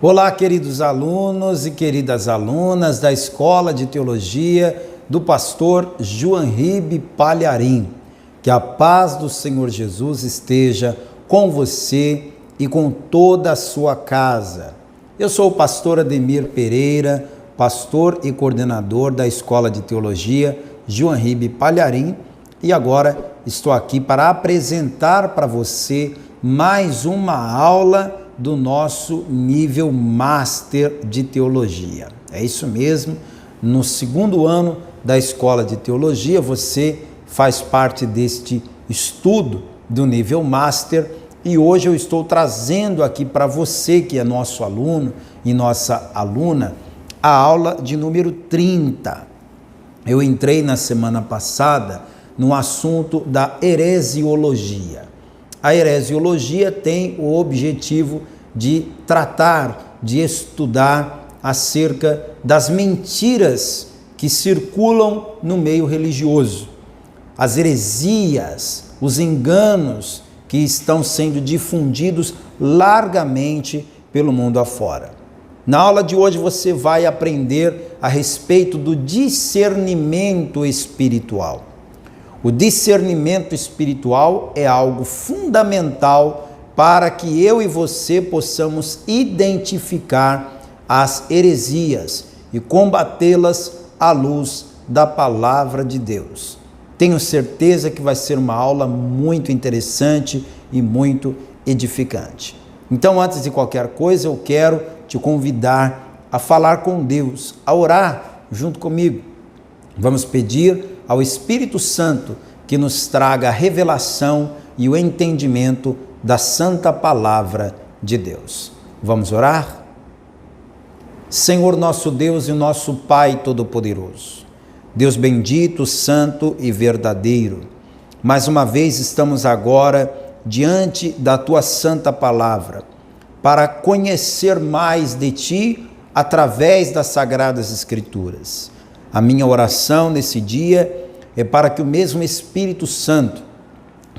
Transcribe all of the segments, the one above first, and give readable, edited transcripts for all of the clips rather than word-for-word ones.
Olá, queridos alunos e queridas alunas da Escola de Teologia do pastor Joanribe Palharim. Que a paz do Senhor Jesus esteja com você e com toda a sua casa. Eu sou o pastor Ademir Pereira, pastor e coordenador da Escola de Teologia Joanribe Palharim, e agora estou aqui para apresentar para você mais uma aula do nosso nível Master de Teologia. É isso mesmo, no segundo ano da Escola de Teologia, você faz parte deste estudo do nível Master, e hoje eu estou trazendo aqui para você, que é nosso aluno e nossa aluna, a aula de número 30. Eu entrei na semana passada no assunto da heresiologia. A heresiologia tem o objetivo de tratar, de estudar acerca das mentiras que circulam no meio religioso, as heresias, os enganos que estão sendo difundidos largamente pelo mundo afora. Na aula de hoje você vai aprender a respeito do discernimento espiritual. O discernimento espiritual é algo fundamental para que eu e você possamos identificar as heresias e combatê-las à luz da palavra de Deus. Tenho certeza que vai ser uma aula muito interessante e muito edificante. Então, antes de qualquer coisa, eu quero te convidar a falar com Deus, a orar junto comigo. Vamos pedir ao Espírito Santo que nos traga a revelação e o entendimento da santa palavra de Deus. Vamos orar? Senhor nosso Deus e nosso Pai Todo-Poderoso, Deus bendito, santo e verdadeiro, mais uma vez estamos agora diante da Tua santa palavra para conhecer mais de Ti através das Sagradas Escrituras. A minha oração nesse dia é para que o mesmo Espírito Santo,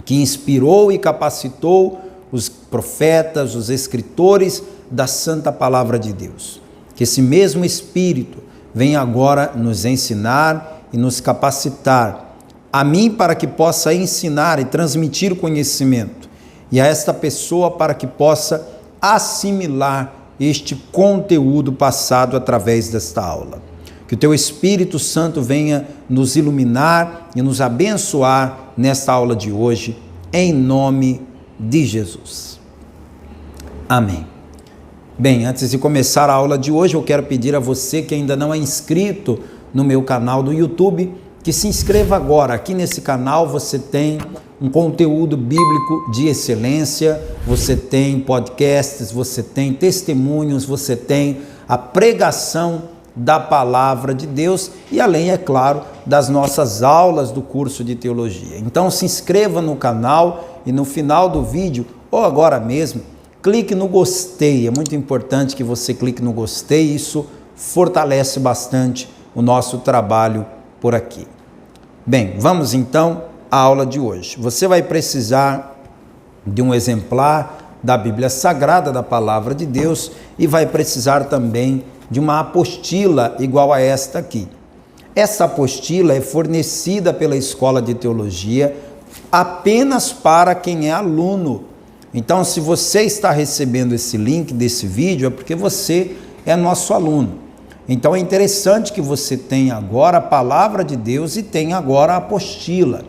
que inspirou e capacitou os profetas, os escritores da Santa Palavra de Deus, que esse mesmo Espírito venha agora nos ensinar e nos capacitar, a mim para que possa ensinar e transmitir o conhecimento, e a esta pessoa para que possa assimilar este conteúdo passado através desta aula. Que o Teu Espírito Santo venha nos iluminar e nos abençoar nesta aula de hoje, em nome de Jesus. Amém. Bem, antes de começar a aula de hoje, eu quero pedir a você que ainda não é inscrito no meu canal do YouTube, que se inscreva agora. Aqui nesse canal você tem um conteúdo bíblico de excelência, você tem podcasts, você tem testemunhos, você tem a pregação da palavra de Deus e além, é claro, das nossas aulas do curso de teologia. Então se inscreva no canal e no final do vídeo, ou agora mesmo, clique no gostei. É muito importante que você clique no gostei, isso fortalece bastante o nosso trabalho por aqui. Bem, vamos então à aula de hoje. Você vai precisar de um exemplar da Bíblia Sagrada, da Palavra de Deus, e vai precisar também de uma apostila igual a esta aqui. Essa apostila é fornecida pela Escola de Teologia apenas para quem é aluno. Então, se você está recebendo esse link desse vídeo, é porque você é nosso aluno. Então, é interessante que você tenha agora a Palavra de Deus e tenha agora a apostila.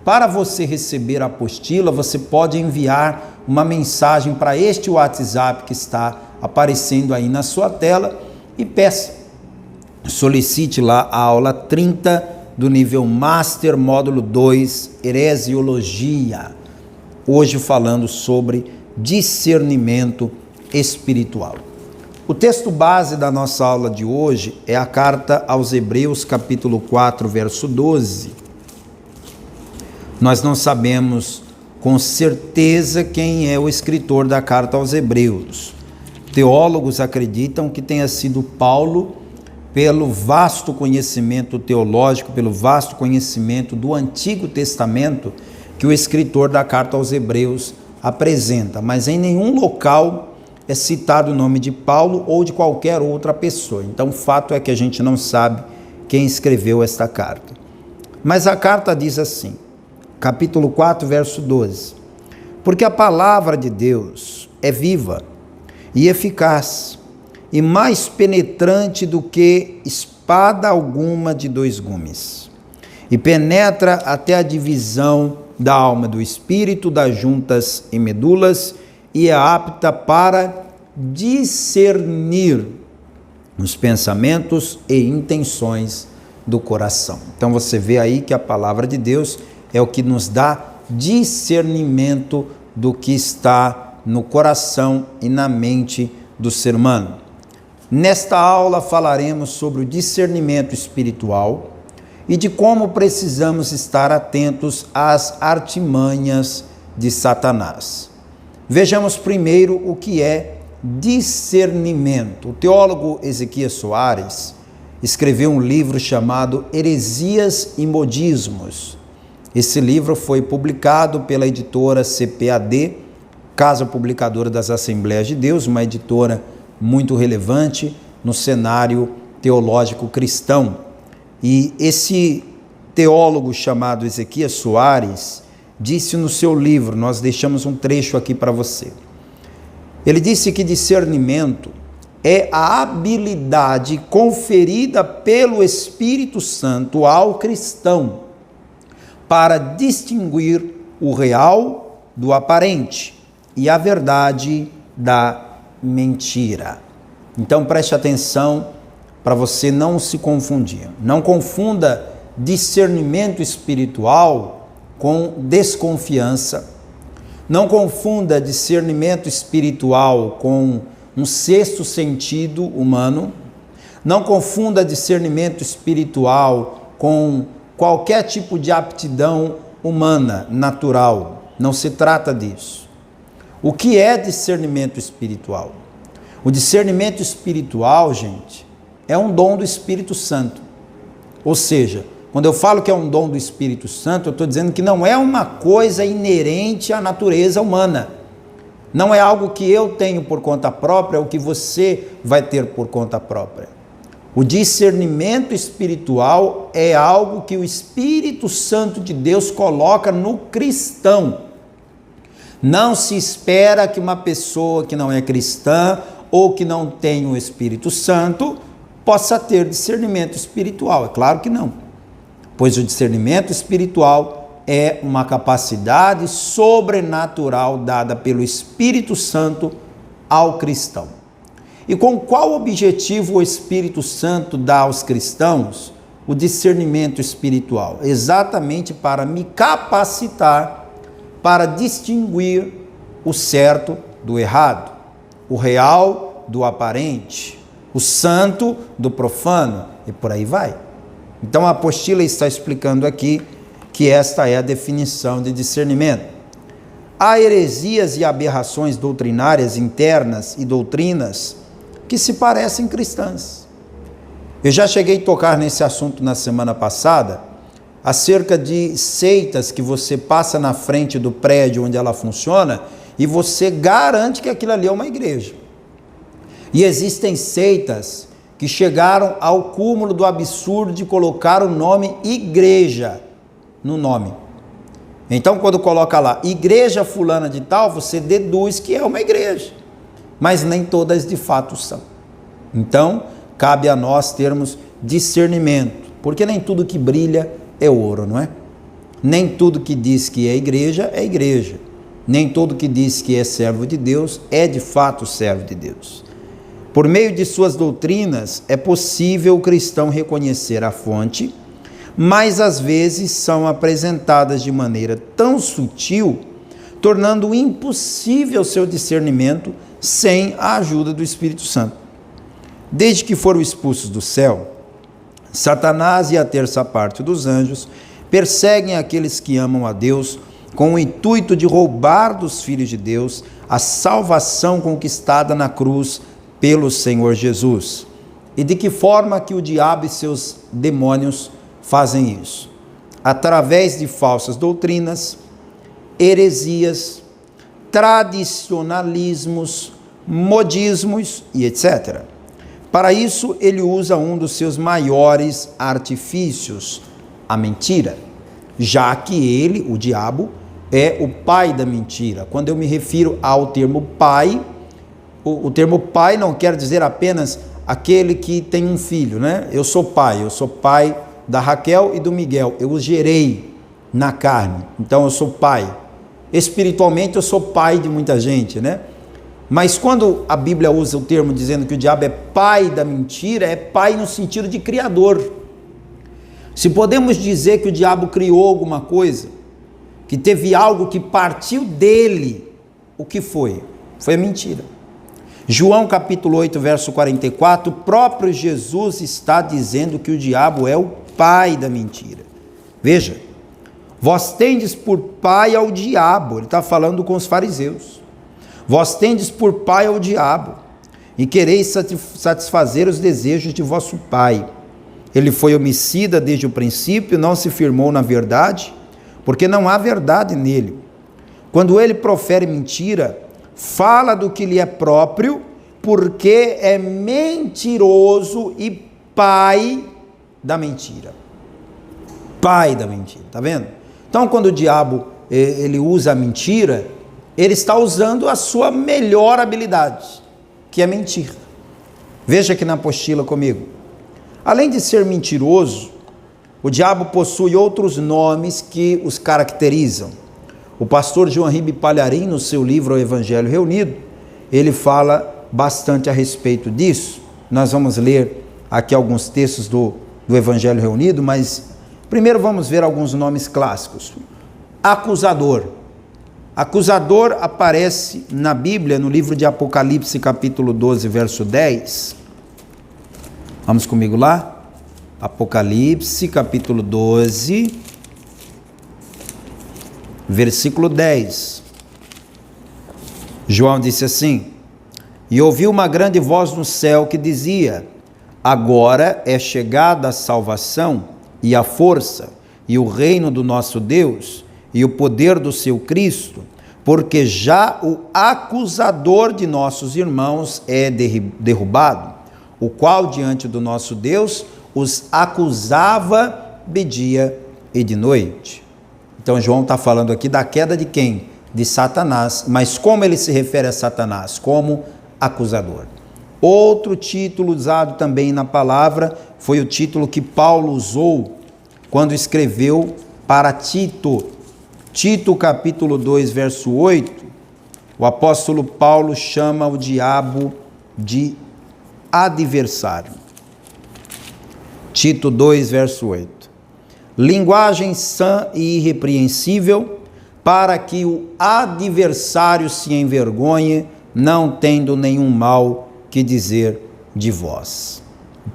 Para você receber a apostila, você pode enviar uma mensagem para este WhatsApp que está aparecendo aí na sua tela e solicite lá a aula 30 do nível Master, módulo 2, Heresiologia. Hoje falando sobre discernimento espiritual. O texto base da nossa aula de hoje é a carta aos Hebreus, capítulo 4, verso 12. Nós não sabemos com certeza quem é o escritor da carta aos Hebreus. Teólogos acreditam que tenha sido Paulo, pelo vasto conhecimento teológico, pelo vasto conhecimento do Antigo Testamento que o escritor da carta aos Hebreus apresenta, mas em nenhum local é citado o nome de Paulo ou de qualquer outra pessoa. Então, o fato é que a gente não sabe quem escreveu esta carta. Mas a carta diz assim, capítulo 4, verso 12: porque a palavra de Deus é viva e eficaz, e mais penetrante do que espada alguma de dois gumes, e penetra até a divisão da alma, do espírito, das juntas e medulas, e é apta para discernir os pensamentos e intenções do coração. Então você vê aí que a palavra de Deus é o que nos dá discernimento do que está no coração e na mente do ser humano. Nesta aula falaremos sobre o discernimento espiritual e de como precisamos estar atentos às artimanhas de Satanás. Vejamos primeiro o que é discernimento. O teólogo Ezequias Soares escreveu um livro chamado Heresias e Modismos. Esse livro foi publicado pela editora CPAD, Casa Publicadora das Assembleias de Deus, uma editora muito relevante no cenário teológico cristão. E esse teólogo chamado Ezequias Soares disse no seu livro, nós deixamos um trecho aqui para você. Ele disse que discernimento é a habilidade conferida pelo Espírito Santo ao cristão para distinguir o real do aparente e a verdade da mentira. Então preste atenção para você não se confundir. Não confunda discernimento espiritual com desconfiança. Não confunda discernimento espiritual com um sexto sentido humano. Não confunda discernimento espiritual com qualquer tipo de aptidão humana, natural. Não se trata disso. O que é discernimento espiritual? O discernimento espiritual, gente, é um dom do Espírito Santo. Ou seja, quando eu falo que é um dom do Espírito Santo, eu estou dizendo que não é uma coisa inerente à natureza humana. Não é algo que eu tenho por conta própria, é o que você vai ter por conta própria. O discernimento espiritual é algo que o Espírito Santo de Deus coloca no cristão. Não se espera que uma pessoa que não é cristã ou que não tem o Espírito Santo possa ter discernimento espiritual. É claro que não. Pois o discernimento espiritual é uma capacidade sobrenatural dada pelo Espírito Santo ao cristão. E com qual objetivo o Espírito Santo dá aos cristãos o discernimento espiritual? Exatamente para me capacitar para distinguir o certo do errado, o real do aparente, o santo do profano, e por aí vai. Então a apostila está explicando aqui que esta é a definição de discernimento. Há heresias e aberrações doutrinárias internas e doutrinas que se parecem cristãs. Eu já cheguei a tocar nesse assunto na semana passada, acerca de seitas que você passa na frente do prédio onde ela funciona e você garante que aquilo ali é uma igreja. E existem seitas que chegaram ao cúmulo do absurdo de colocar o nome igreja no nome. Então, quando coloca lá igreja fulana de tal, você deduz que é uma igreja, mas nem todas de fato são. Então, cabe a nós termos discernimento, porque nem tudo que brilha é ouro, não é? Nem tudo que diz que é igreja, nem todo que diz que é servo de Deus é de fato servo de Deus. Por meio de suas doutrinas é possível o cristão reconhecer a fonte, mas às vezes são apresentadas de maneira tão sutil, tornando impossível seu discernimento sem a ajuda do Espírito Santo. Desde que foram expulsos do céu, Satanás e a terça parte dos anjos perseguem aqueles que amam a Deus com o intuito de roubar dos filhos de Deus a salvação conquistada na cruz pelo Senhor Jesus. E de que forma que o diabo e seus demônios fazem isso? Através de falsas doutrinas, heresias, tradicionalismos, modismos e etc. Para isso, ele usa um dos seus maiores artifícios, a mentira, já que ele, o diabo, é o pai da mentira. Quando eu me refiro ao termo pai, o termo pai não quer dizer apenas aquele que tem um filho, né? Eu sou pai da Raquel e do Miguel, eu os gerei na carne, então eu sou pai. Espiritualmente eu sou pai de muita gente, né? Mas quando a Bíblia usa o termo dizendo que o diabo é pai da mentira, é pai no sentido de criador. Se podemos dizer que o diabo criou alguma coisa, que teve algo que partiu dele, o que foi? Foi a mentira. João capítulo 8, verso 44, o próprio Jesus está dizendo que o diabo é o pai da mentira. Veja, vós tendes por pai ao diabo, ele está falando com os fariseus. Vós tendes por pai ao diabo, e quereis satisfazer os desejos de vosso pai. Ele foi homicida desde o princípio, não se firmou na verdade, porque não há verdade nele. Quando ele profere mentira, fala do que lhe é próprio, porque é mentiroso e pai da mentira. Pai da mentira, tá vendo? Então, quando o diabo ele usa a mentira, ele está usando a sua melhor habilidade, que é mentir. Veja aqui na apostila comigo. Além de ser mentiroso, o diabo possui outros nomes que os caracterizam. O pastor João Palharim, no seu livro O Evangelho Reunido, ele fala bastante a respeito disso. Nós vamos ler aqui alguns textos do Evangelho Reunido, mas primeiro vamos ver alguns nomes clássicos. Acusador. Acusador aparece na Bíblia, no livro de Apocalipse, capítulo 12, verso 10. Vamos comigo lá? Apocalipse, capítulo 12, versículo 10. João disse assim: e ouvi uma grande voz no céu que dizia: agora é chegada a salvação e a força e o reino do nosso Deus e o poder do seu Cristo, porque já o acusador de nossos irmãos é derrubado, o qual diante do nosso Deus os acusava de dia e de noite. Então João está falando aqui da queda de quem? De Satanás. Mas como ele se refere a Satanás? Como acusador. Outro título usado também na palavra foi o título que Paulo usou quando escreveu para Tito. Tito capítulo 2, verso 8, o apóstolo Paulo chama o diabo de adversário. Tito 2, verso 8. Linguagem sã e irrepreensível, para que o adversário se envergonhe, não tendo nenhum mal que dizer de vós.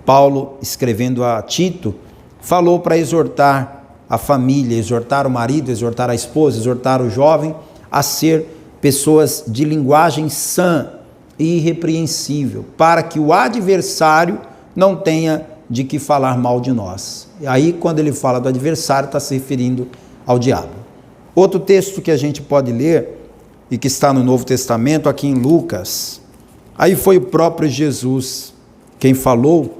Paulo, escrevendo a Tito, falou para exortar a família, exortar o marido, exortar a esposa, exortar o jovem a ser pessoas de linguagem sã e irrepreensível, para que o adversário não tenha de que falar mal de nós. E aí, quando ele fala do adversário, está se referindo ao diabo. Outro texto que a gente pode ler, e que está no Novo Testamento, aqui em Lucas, aí foi o próprio Jesus quem falou,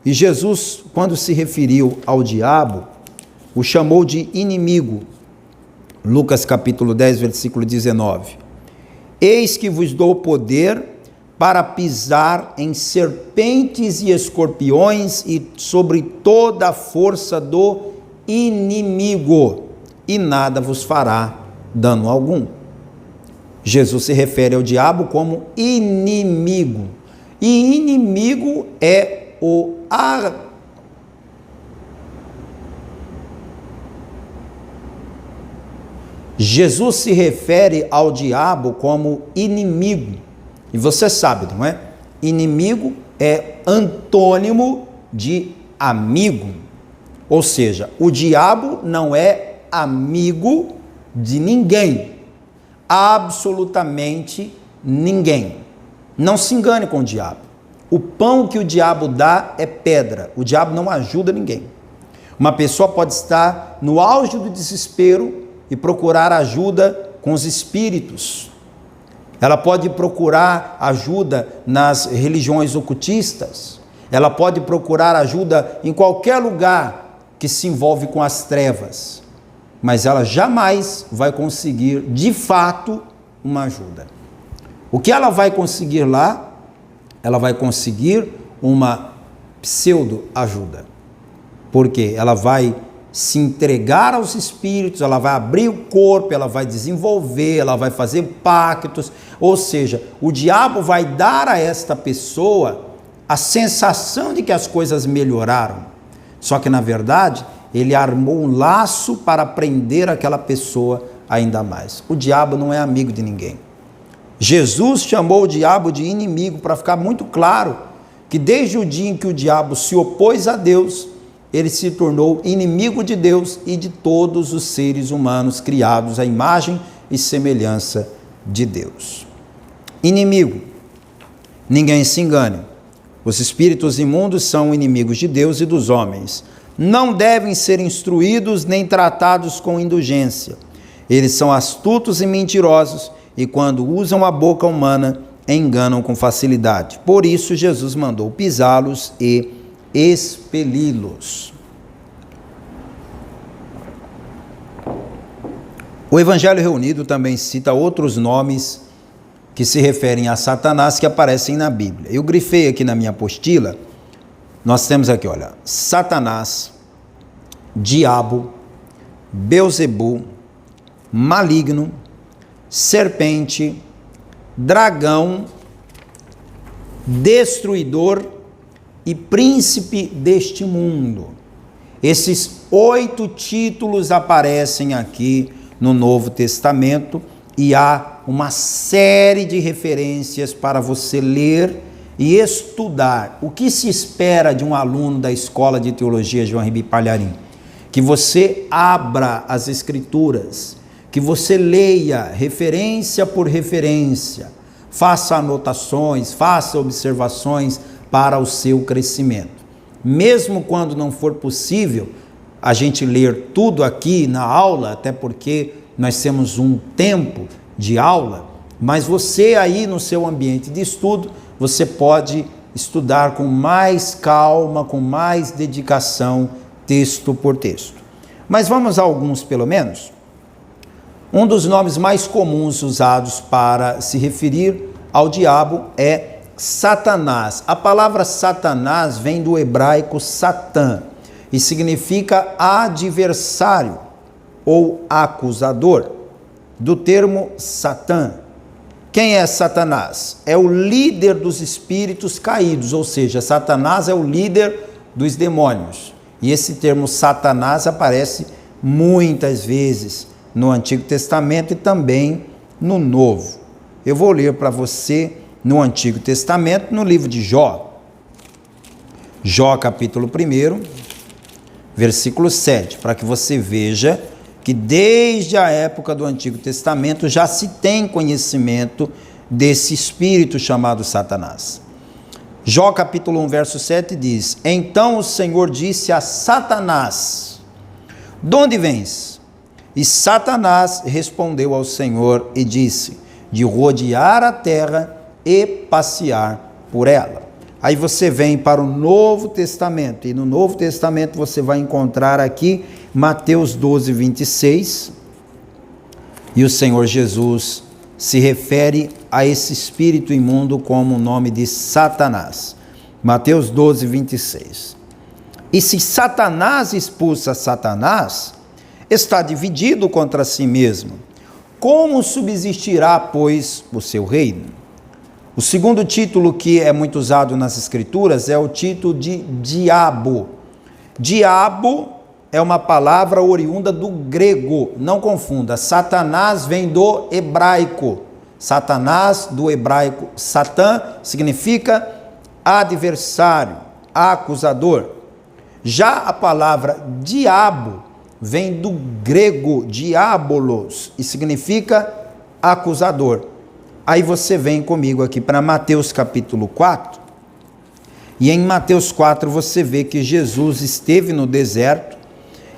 e Jesus, quando se referiu ao diabo, o chamou de inimigo. Lucas capítulo 10, versículo 19. Eis que vos dou poder para pisar em serpentes e escorpiões e sobre toda a força do inimigo, e nada vos fará dano algum. Jesus se refere ao diabo como inimigo. E inimigo é o Jesus se refere ao diabo como inimigo. E você sabe, não é? Inimigo é antônimo de amigo. Ou seja, o diabo não é amigo de ninguém. Absolutamente ninguém. Não se engane com o diabo. O pão que o diabo dá é pedra. O diabo não ajuda ninguém. Uma pessoa pode estar no auge do desespero e procurar ajuda com os espíritos. Ela pode procurar ajuda nas religiões ocultistas. Ela pode procurar ajuda em qualquer lugar que se envolve com as trevas. Mas ela jamais vai conseguir, de fato, uma ajuda. O que ela vai conseguir lá? Ela vai conseguir uma pseudo-ajuda. Porque ela vai se entregar aos espíritos, ela vai abrir o corpo, ela vai desenvolver, ela vai fazer pactos, ou seja, o diabo vai dar a esta pessoa a sensação de que as coisas melhoraram, só que na verdade ele armou um laço para prender aquela pessoa ainda mais. O diabo não é amigo de ninguém. Jesus chamou o diabo de inimigo para ficar muito claro que desde o dia em que o diabo se opôs a Deus, ele se tornou inimigo de Deus e de todos os seres humanos criados à imagem e semelhança de Deus. Inimigo. Ninguém se engane. Os espíritos imundos são inimigos de Deus e dos homens. Não devem ser instruídos nem tratados com indulgência. Eles são astutos e mentirosos e quando usam a boca humana, enganam com facilidade. Por isso Jesus mandou pisá-los e expeli-los. O Evangelho Reunido também cita outros nomes que se referem a Satanás que aparecem na Bíblia. Eu grifei aqui na minha apostila, nós temos aqui, olha, Satanás, Diabo, Belzebu, Maligno, Serpente, Dragão, Destruidor e Príncipe deste mundo. Esses 8 títulos aparecem aqui no Novo Testamento e há uma série de referências para você ler e estudar. O que se espera de um aluno da Escola de Teologia João Ribe Palharim? Que você abra as Escrituras, que você leia referência por referência, faça anotações, faça observações para o seu crescimento. Mesmo quando não for possível a gente ler tudo aqui na aula, até porque nós temos um tempo de aula, mas você aí no seu ambiente de estudo, você pode estudar com mais calma, com mais dedicação, texto por texto. Mas vamos a alguns pelo menos. Um dos nomes mais comuns usados para se referir ao diabo é Satanás. A palavra Satanás vem do hebraico Satã e significa adversário ou acusador, do termo Satã. Quem é Satanás? É o líder dos espíritos caídos, ou seja, Satanás é o líder dos demônios. E esse termo Satanás aparece muitas vezes no Antigo Testamento e também no Novo. Eu vou ler para você no Antigo Testamento, no livro de Jó. Jó, capítulo 1, versículo 7, para que você veja que desde a época do Antigo Testamento já se tem conhecimento desse espírito chamado Satanás. Jó, capítulo 1, verso 7 diz: Então o Senhor disse a Satanás: De onde vens? E Satanás respondeu ao Senhor e disse: De rodear a terra e passear por ela. Aí você vem para o Novo Testamento, e no Novo Testamento você vai encontrar aqui Mateus 12, 26, e o Senhor Jesus se refere a esse espírito imundo como o nome de Satanás. Mateus 12, 26. E se Satanás expulsa Satanás, está dividido contra si mesmo. Como subsistirá, pois, o seu reino? O segundo título que é muito usado nas Escrituras é o título de diabo. Diabo é uma palavra oriunda do grego, não confunda. Satanás vem do hebraico. Satanás, do hebraico, Satã, significa adversário, acusador. Já a palavra diabo vem do grego diabolos e significa acusador. Aí você vem comigo aqui para Mateus capítulo 4, e em Mateus 4 você vê que Jesus esteve no deserto,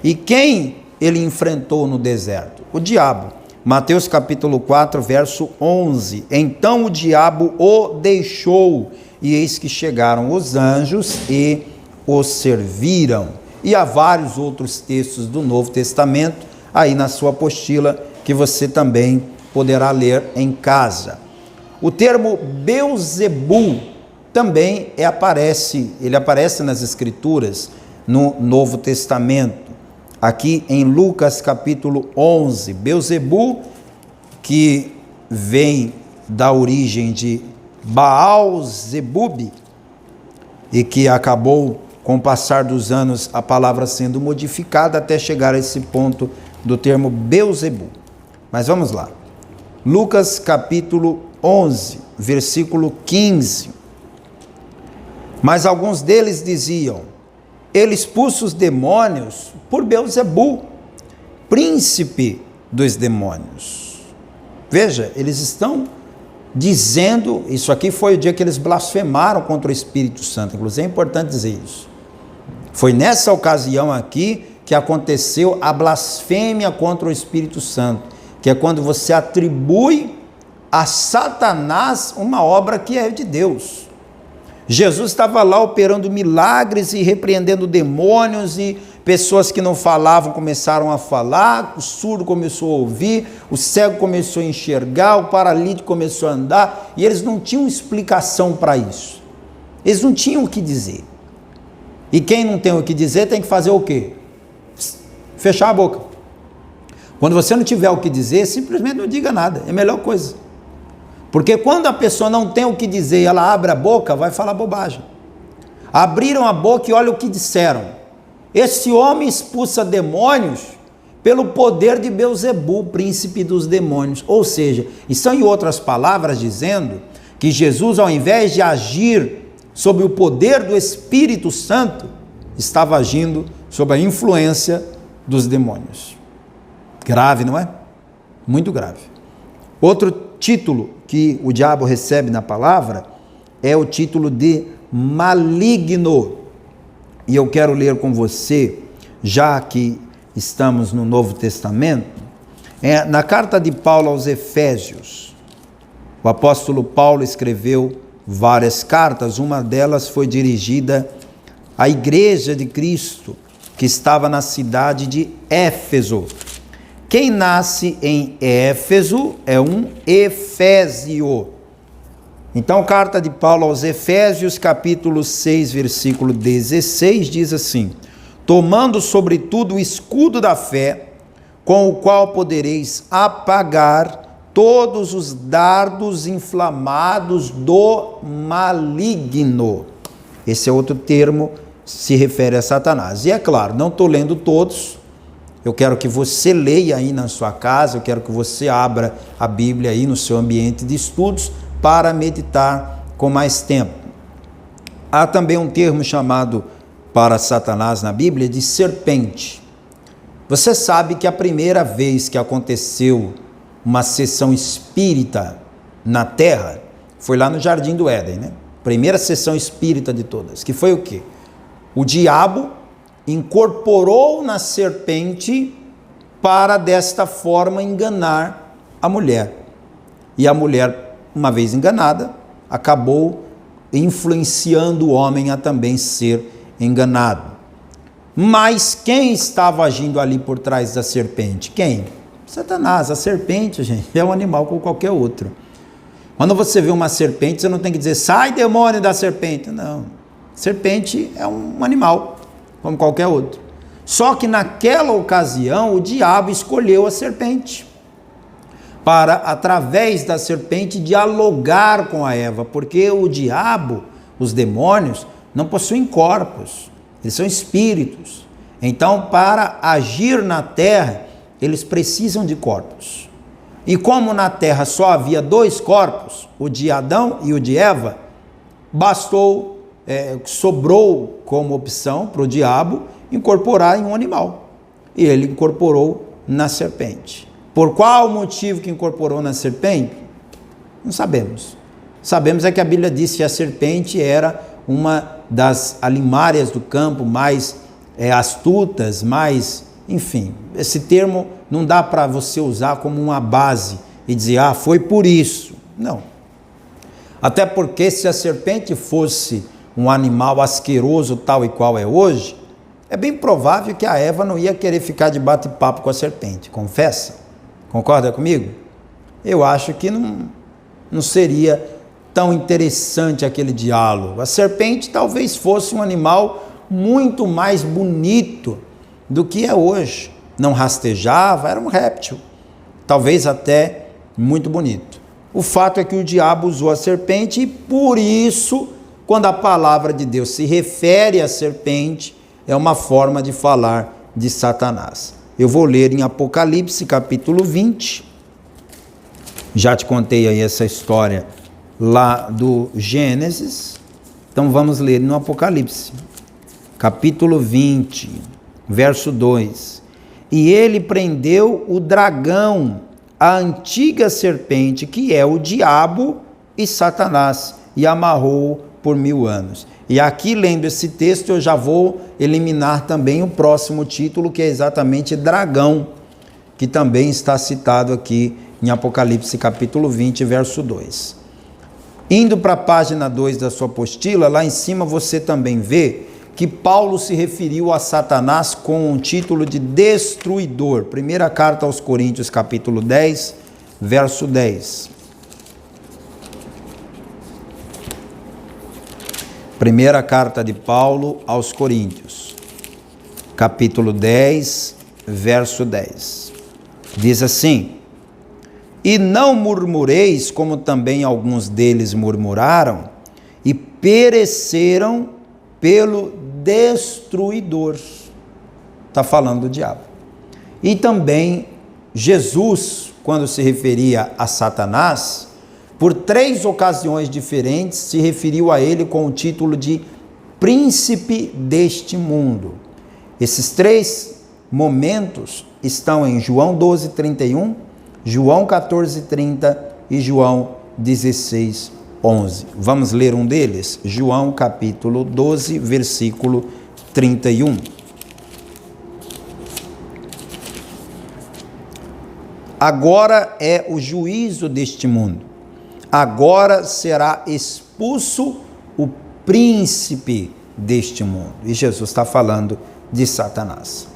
e quem ele enfrentou no deserto? O diabo. Mateus capítulo 4, verso 11. Então o diabo o deixou, e eis que chegaram os anjos e o serviram. E há vários outros textos do Novo Testamento aí na sua apostila que você também poderá ler em casa. O termo Beelzebul também ele aparece nas Escrituras no Novo Testamento. Aqui em Lucas capítulo 11, Beelzebul, que vem da origem de Baal-zebub, e que acabou, com o passar dos anos, a palavra sendo modificada até chegar a esse ponto do termo Beelzebul. Mas vamos lá. Lucas capítulo 11, versículo 15. Mas alguns deles diziam: ele expulsa os demônios por Beelzebul, príncipe dos demônios. Veja, eles estão dizendo, isso aqui foi o dia que eles blasfemaram contra o Espírito Santo, inclusive é importante dizer isso. Foi nessa ocasião aqui que aconteceu a blasfêmia contra o Espírito Santo, que é quando você atribui a Satanás uma obra que é de Deus. Jesus estava lá operando milagres e repreendendo demônios, e pessoas que não falavam começaram a falar, o surdo começou a ouvir, o cego começou a enxergar, o paralítico começou a andar, e eles não tinham explicação para isso. Eles não tinham o que dizer. E quem não tem o que dizer tem que fazer o quê? Fechar a boca. Quando você não tiver o que dizer, simplesmente não diga nada, é a melhor coisa. Porque quando a pessoa não tem o que dizer e ela abre a boca, vai falar bobagem. Abriram a boca e olha o que disseram. Esse homem expulsa demônios pelo poder de Beelzebul, príncipe dos demônios. Ou seja, estão em outras palavras dizendo que Jesus, ao invés de agir sob o poder do Espírito Santo, estava agindo sob a influência dos demônios. Grave, não é? Muito grave. Outro título que o diabo recebe na palavra é o título de maligno. E eu quero ler com você, já que estamos no Novo Testamento, na carta de Paulo aos Efésios. O apóstolo Paulo escreveu várias cartas, uma delas foi dirigida à igreja de Cristo, que estava na cidade de Éfeso. Quem nasce em Éfeso é um efésio. Então, carta de Paulo aos Efésios, capítulo 6, versículo 16, diz assim: tomando sobretudo o escudo da fé, com o qual podereis apagar todos os dardos inflamados do maligno. Esse é outro termo, se refere a Satanás. E é claro, não estou lendo todos. Eu quero que você leia aí na sua casa, eu quero que você abra a Bíblia aí no seu ambiente de estudos para meditar com mais tempo. Há também um termo chamado para Satanás na Bíblia de serpente. Você sabe que a primeira vez que aconteceu uma sessão espírita na Terra foi lá no Jardim do Éden, né? Primeira sessão espírita de todas, que foi o quê? O diabo incorporou na serpente para desta forma enganar a mulher. E a mulher, uma vez enganada, acabou influenciando o homem a também ser enganado. Mas quem estava agindo ali por trás da serpente? Quem? Satanás. A serpente, gente, é um animal como qualquer outro. Quando você vê uma serpente, você não tem que dizer, sai demônio da serpente. Não. Serpente é um animal como qualquer outro. Só que naquela ocasião, o diabo escolheu a serpente para, através da serpente, dialogar com a Eva, porque o diabo, os demônios, não possuem corpos, eles são espíritos. Então, para agir na terra, eles precisam de corpos. E como na terra só havia dois corpos, o de Adão e o de Eva, sobrou como opção para o diabo incorporar em um animal. E ele incorporou na serpente. Por qual motivo que incorporou na serpente? Não sabemos. Sabemos é que a Bíblia diz que a serpente era uma das alimárias do campo mais astutas, mais, enfim, esse termo não dá para você usar como uma base e dizer, foi por isso. Não. Até porque se a serpente fosse um animal asqueroso tal e qual é hoje, é bem provável que a Eva não ia querer ficar de bate-papo com a serpente, confessa? Concorda comigo? Eu acho que não seria tão interessante aquele diálogo. A serpente talvez fosse um animal muito mais bonito do que é hoje. Não rastejava, era um réptil, talvez até muito bonito. O fato é que o diabo usou a serpente e por isso, quando a palavra de Deus se refere à serpente, é uma forma de falar de Satanás. Eu vou ler em Apocalipse, capítulo 20. Já te contei aí essa história lá do Gênesis. Então vamos ler no Apocalipse, capítulo 20, verso 2. E ele prendeu o dragão, a antiga serpente, que é o diabo e Satanás, e amarrou por 1000 anos. E aqui, lendo esse texto, eu já vou eliminar também o próximo título, que é exatamente dragão, que também está citado aqui em Apocalipse capítulo 20, verso 2. Indo para a página 2 da sua apostila, lá em cima você também vê que Paulo se referiu a Satanás com um título de destruidor. Primeira carta aos Coríntios, capítulo 10, verso 10. Primeira carta de Paulo aos Coríntios, capítulo 10, verso 10. Diz assim: E não murmureis, como também alguns deles murmuraram, e pereceram pelo destruidor. Está falando do diabo. E também Jesus, quando se referia a Satanás, por 3 ocasiões diferentes, se referiu a ele com o título de príncipe deste mundo. Esses 3 momentos estão em João 12, 31, João 14, 30 e João 16, 11. Vamos ler um deles? João capítulo 12, versículo 31. Agora é o juízo deste mundo. Agora será expulso o príncipe deste mundo. E Jesus está falando de Satanás.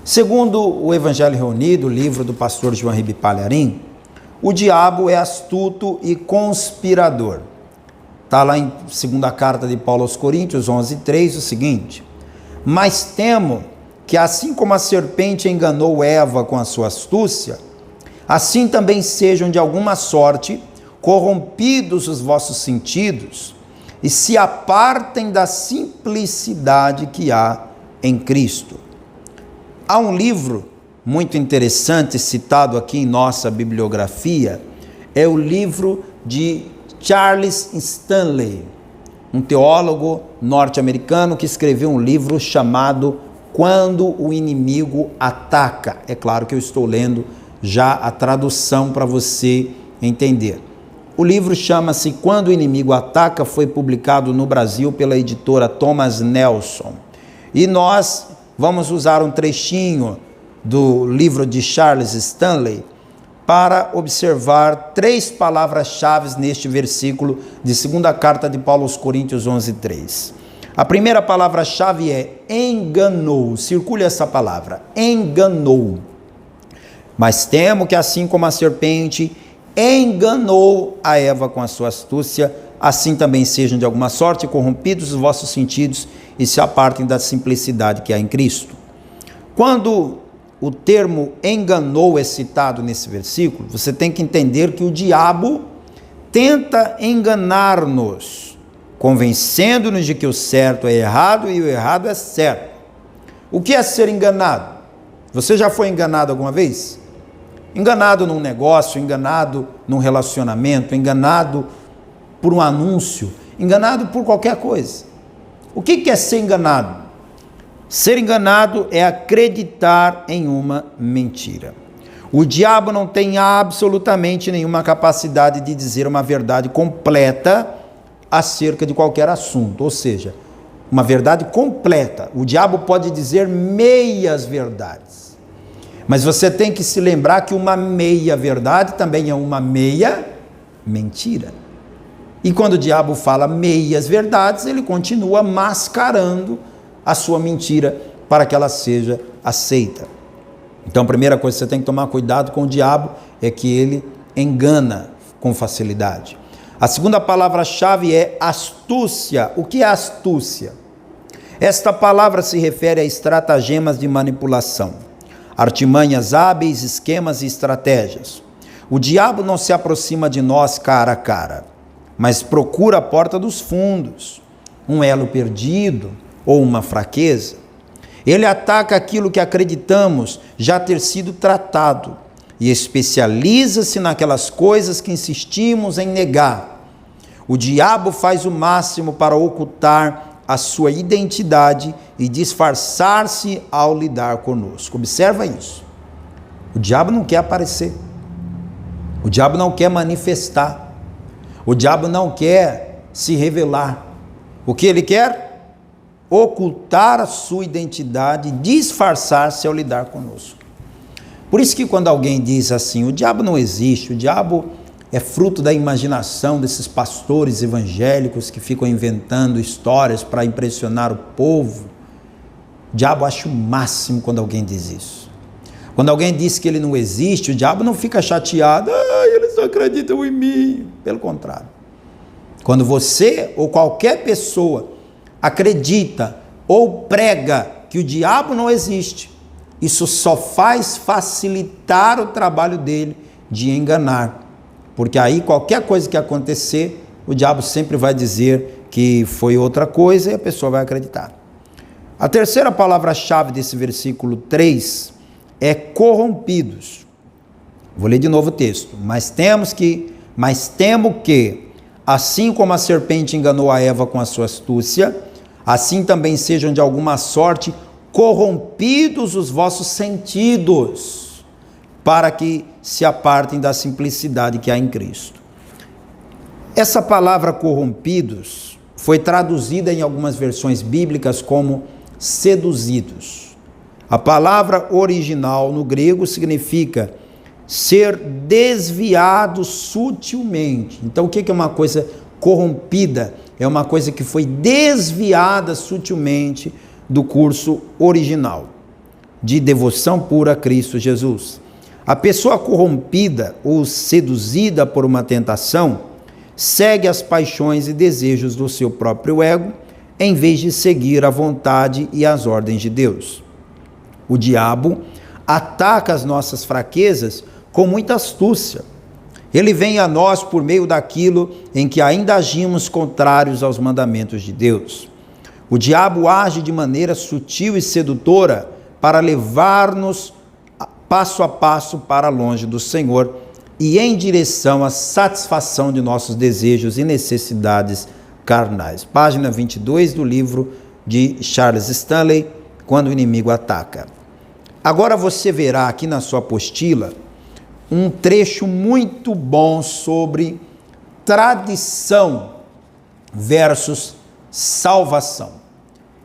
Segundo o Evangelho Reunido, o livro do pastor João Ribe Palharim, o diabo é astuto e conspirador. Está lá em 2ª carta de Paulo aos Coríntios 11:3 o seguinte: Mas temo que assim como a serpente enganou Eva com a sua astúcia, assim também sejam de alguma sorte corrompidos os vossos sentidos e se apartem da simplicidade que há em Cristo. Há um livro muito interessante citado aqui em nossa bibliografia, é o livro de Charles Stanley, um teólogo norte-americano que escreveu um livro chamado Quando o Inimigo Ataca. É claro que eu estou lendo já a tradução para você entender. O livro chama-se Quando o Inimigo Ataca, foi publicado no Brasil pela editora Thomas Nelson. E nós vamos usar um trechinho do livro de Charles Stanley para observar 3 palavras-chave neste versículo de 2ª carta de Paulo aos Coríntios 11:3. A primeira palavra-chave é enganou. Circule essa palavra, enganou. Mas temo que assim como a serpente enganou a Eva com a sua astúcia, assim também sejam de alguma sorte corrompidos os vossos sentidos e se apartem da simplicidade que há em Cristo. Quando o termo enganou é citado nesse versículo, você tem que entender que o diabo tenta enganar-nos, convencendo-nos de que o certo é errado e o errado é certo. O que é ser enganado? Você já foi enganado alguma vez? Enganado num negócio, enganado num relacionamento, enganado por um anúncio, enganado por qualquer coisa. O que é ser enganado? Ser enganado é acreditar em uma mentira. O diabo não tem absolutamente nenhuma capacidade de dizer uma verdade completa acerca de qualquer assunto, ou seja, uma verdade completa. O diabo pode dizer meias verdades. Mas você tem que se lembrar que uma meia verdade também é uma meia mentira. E quando o diabo fala meias verdades, ele continua mascarando a sua mentira para que ela seja aceita. Então a primeira coisa que você tem que tomar cuidado com o diabo é que ele engana com facilidade. A segunda palavra-chave é astúcia. O que é astúcia? Esta palavra se refere a estratagemas de manipulação, artimanhas hábeis, esquemas e estratégias. O diabo não se aproxima de nós cara a cara, mas procura a porta dos fundos, um elo perdido ou uma fraqueza. Ele ataca aquilo que acreditamos já ter sido tratado e especializa-se naquelas coisas que insistimos em negar. O diabo faz o máximo para ocultar a sua identidade e disfarçar-se ao lidar conosco. Observa isso. O diabo não quer aparecer. O diabo não quer manifestar. O diabo não quer se revelar. O que ele quer? Ocultar a sua identidade, disfarçar-se ao lidar conosco. Por isso que quando alguém diz assim, o diabo não existe, o diabo é fruto da imaginação desses pastores evangélicos que ficam inventando histórias para impressionar o povo, o diabo acha o máximo quando alguém diz isso. Quando alguém diz que ele não existe, o diabo não fica chateado, eles não acreditam em mim. Pelo contrário. Quando você ou qualquer pessoa acredita ou prega que o diabo não existe, isso só faz facilitar o trabalho dele de enganar. Porque aí qualquer coisa que acontecer, o diabo sempre vai dizer que foi outra coisa e a pessoa vai acreditar. A terceira palavra-chave desse versículo 3 é corrompidos. Vou ler de novo o texto. Mas temo que, assim como a serpente enganou a Eva com a sua astúcia, assim também sejam de alguma sorte corrompidos os vossos sentidos, para que se apartem da simplicidade que há em Cristo. Essa palavra corrompidos foi traduzida em algumas versões bíblicas como seduzidos. A palavra original no grego significa ser desviado sutilmente. Então o que é uma coisa corrompida? É uma coisa que foi desviada sutilmente do curso original de devoção pura a Cristo Jesus. A pessoa corrompida ou seduzida por uma tentação segue as paixões e desejos do seu próprio ego, em vez de seguir a vontade e as ordens de Deus. O diabo ataca as nossas fraquezas com muita astúcia. Ele vem a nós por meio daquilo em que ainda agimos contrários aos mandamentos de Deus. O diabo age de maneira sutil e sedutora para levar-nos passo a passo para longe do Senhor e em direção à satisfação de nossos desejos e necessidades carnais. Página 22 do livro de Charles Stanley, Quando o Inimigo Ataca. Agora você verá aqui na sua apostila um trecho muito bom sobre tradição versus salvação.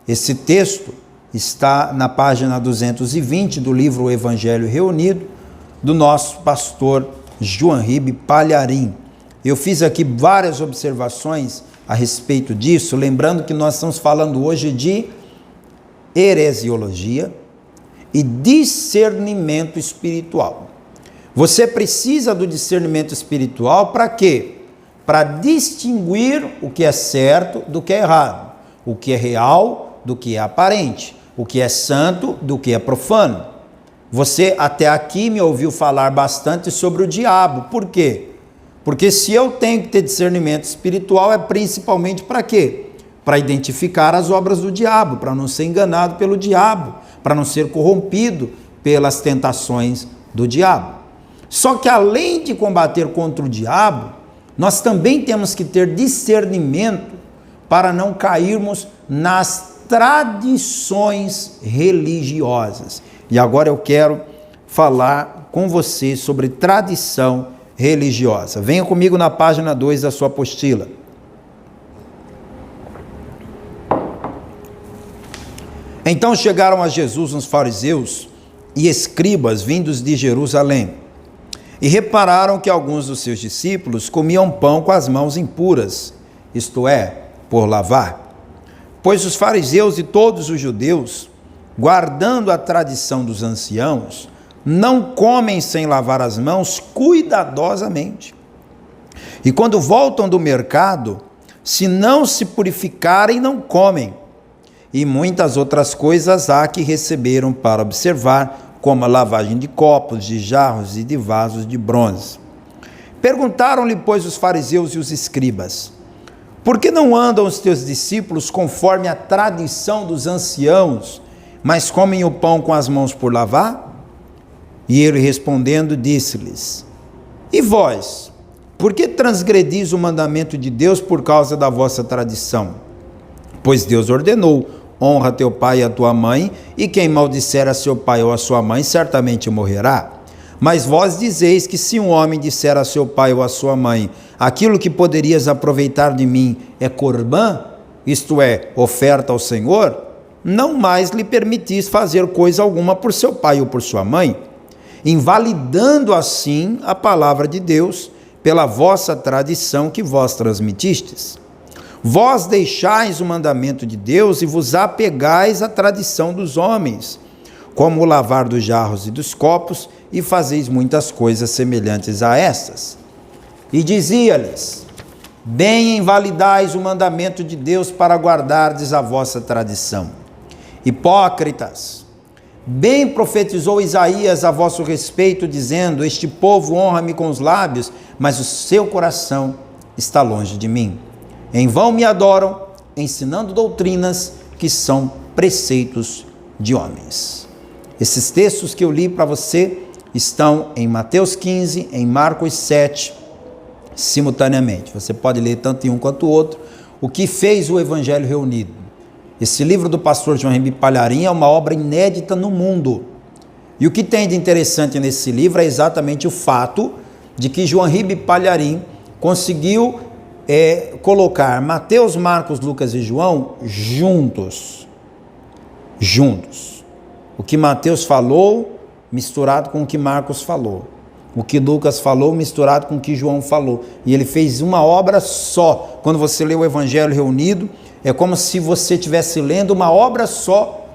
Esse texto está na página 220 do livro O Evangelho Reunido, do nosso pastor João-Ribe Palharim. Eu fiz aqui várias observações a respeito disso, lembrando que nós estamos falando hoje de heresiologia e discernimento espiritual. Você precisa do discernimento espiritual para quê? Para distinguir o que é certo do que é errado, o que é real do que é aparente, o que é santo do que é profano. Você até aqui me ouviu falar bastante sobre o diabo. Por quê? Porque se eu tenho que ter discernimento espiritual, é principalmente para quê? Para identificar as obras do diabo, para não ser enganado pelo diabo, para não ser corrompido pelas tentações do diabo. Só que além de combater contra o diabo, nós também temos que ter discernimento para não cairmos nas tradições religiosas. E agora eu quero falar com você sobre tradição religiosa. Venha comigo na página 2 da sua apostila. Então chegaram a Jesus uns fariseus e escribas vindos de Jerusalém, e repararam que alguns dos seus discípulos comiam pão com as mãos impuras, isto é, por lavar. Pois os fariseus e todos os judeus, guardando a tradição dos anciãos, não comem sem lavar as mãos cuidadosamente. E quando voltam do mercado, se não se purificarem, não comem. E muitas outras coisas há que receberam para observar, como a lavagem de copos, de jarros e de vasos de bronze. Perguntaram-lhe, pois, os fariseus e os escribas: por que não andam os teus discípulos conforme a tradição dos anciãos, mas comem o pão com as mãos por lavar? E ele respondendo disse-lhes: e vós, por que transgredis o mandamento de Deus por causa da vossa tradição? Pois Deus ordenou: honra teu pai e a tua mãe, e quem maldisser a seu pai ou a sua mãe, certamente morrerá. Mas vós dizeis que se um homem disser a seu pai ou a sua mãe: aquilo que poderias aproveitar de mim é corbã, isto é, oferta ao Senhor, não mais lhe permitis fazer coisa alguma por seu pai ou por sua mãe, invalidando assim a palavra de Deus pela vossa tradição que vós transmitistes. Vós deixais o mandamento de Deus e vos apegais à tradição dos homens, como o lavar dos jarros e dos copos, e fazeis muitas coisas semelhantes a estas. E dizia-lhes: bem invalidais o mandamento de Deus para guardardes a vossa tradição. Hipócritas, bem profetizou Isaías a vosso respeito, dizendo: este povo honra-me com os lábios, mas o seu coração está longe de mim. Em vão me adoram, ensinando doutrinas que são preceitos de homens. Esses textos que eu li para você estão em Mateus 15, em Marcos 7, simultaneamente. Você pode ler tanto em um quanto o outro. O que fez o Evangelho Reunido? Esse livro do pastor João Ribe Palharim é uma obra inédita no mundo. E o que tem de interessante nesse livro é exatamente o fato de que João Ribe Palharim conseguiu colocar Mateus, Marcos, Lucas e João juntos. O que Mateus falou, misturado com o que Marcos falou. O que Lucas falou, misturado com o que João falou. E ele fez uma obra só. Quando você lê o Evangelho Reunido, é como se você estivesse lendo uma obra só